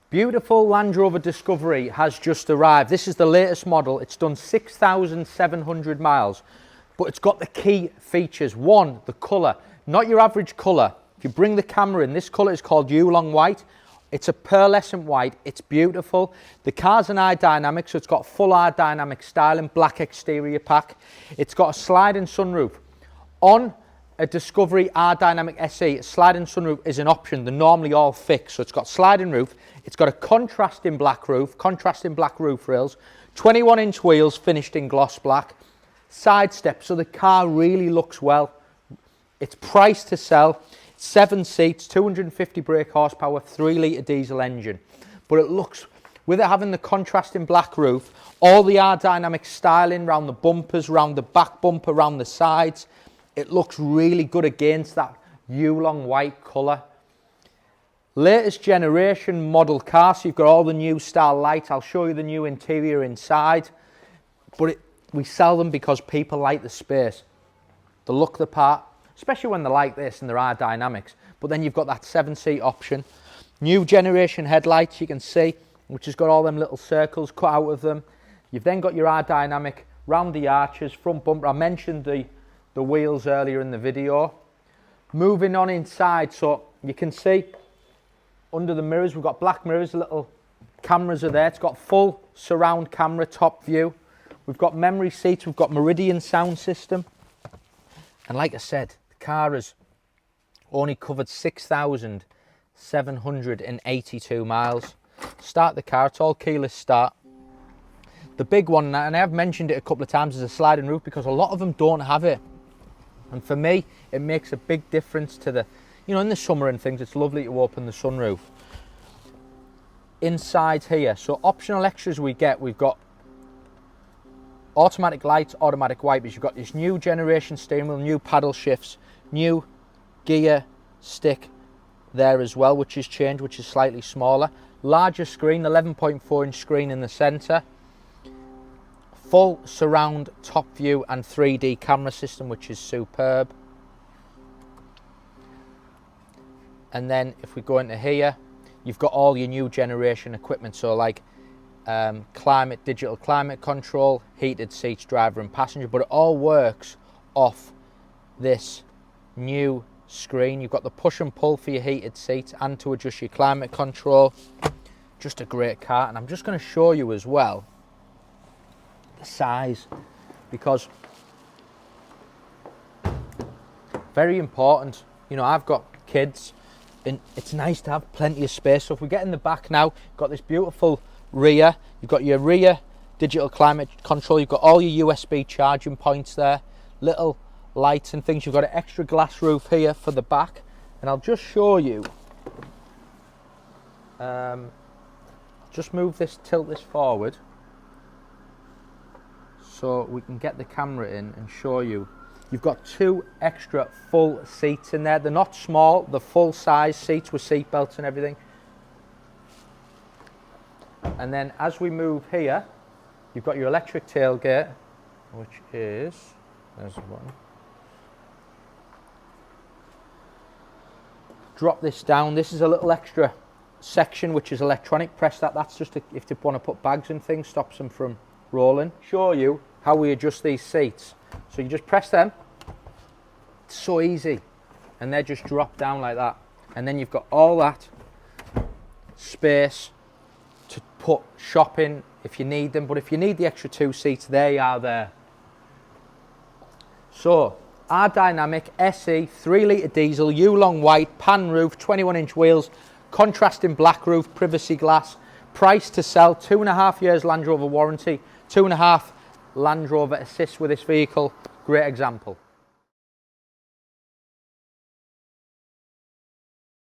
Beautiful Land Rover Discovery has just arrived. This is the latest model. It's done 6,700 miles, but it's got the key features. One, the colour, not your average colour. If you bring the camera in, this colour is called Yulong White. It's a pearlescent white. It's beautiful. The car's an aerodynamic, so it's got full aerodynamic styling, black exterior pack. It's got a sliding sunroof. On a Discovery R-Dynamic SE, sliding sunroof is an option. They're normally all fixed, so it's got sliding roof. It's got a contrasting black roof, contrasting black roof rails, 21-inch wheels finished in gloss black, side steps, so the car really looks well. It's priced to sell. 7 seats, 250 brake horsepower, 3-litre diesel engine. But it looks, with it having the contrasting black roof, all the aerodynamic styling around the bumpers, around the back bumper, around the sides, it looks really good against that Yulong White colour. Latest generation model car, so you've got all the new style lights. I'll show you the new interior inside. But we sell them because people like the space. They look the part, especially when they're like this and there are dynamics. But then you've got that 7-seat option. New generation headlights, you can see, which has got all them little circles cut out of them. You've then got your aerodynamic round the arches, front bumper. I mentioned the wheels earlier in the video. Moving on inside, so you can see under the mirrors, we've got black mirrors, little cameras are there. It's got full surround camera, top view. We've got memory seats, we've got Meridian sound system. And like I said, the car has only covered 6,782 miles. Start the car, it's all keyless start. The big one, and I have mentioned it a couple of times, is a sliding roof because a lot of them don't have it. And for me, it makes a big difference to the, you know, in the summer and things, it's lovely to open the sunroof. Inside here, so optional extras we've got automatic lights, automatic wipers. You've got this new generation steering wheel, new paddle shifts, new gear stick there as well, which is changed, which is slightly smaller. Larger screen, 11.4-inch screen in the centre. Full surround top view and 3D camera system, which is superb. And then if we go into here, you've got all your new generation equipment, so like digital climate control, heated seats, driver and passenger, but it all works off this new screen. You've got the push and pull for your heated seats and to adjust your climate control. Just a great car. And I'm just going to show you as well the size, because very important. You know, I've got kids and it's nice to have plenty of space. So if we get in the back now, you've got this beautiful rear. You've got your rear digital climate control. You've got all your USB charging points there, little lights and things. You've got an extra glass roof here for the back, and I'll just show you. Just move this, tilt this forward so we can get the camera in and show you. You've got 2 extra full seats in there. They're not small, they're full size seats with seat belts and everything. And then as we move here, you've got your electric tailgate, which is, there's the button. Drop this down. This is a little extra section which is electronic. Press that. That's just if you want to put bags and things, stops them from rolling. Show you how we adjust these seats. So you just press them. It's so easy. And they just drop down like that. And then you've got all that space to put shopping if you need them. But if you need the extra 2 seats, they are there. So, our Dynamic SE 3-litre diesel, Yulong White, pan roof, 21-inch wheels, contrasting black roof, privacy glass, price to sell, 2.5 years Land Rover warranty, 2.5 Land Rover assist with this vehicle. Great example.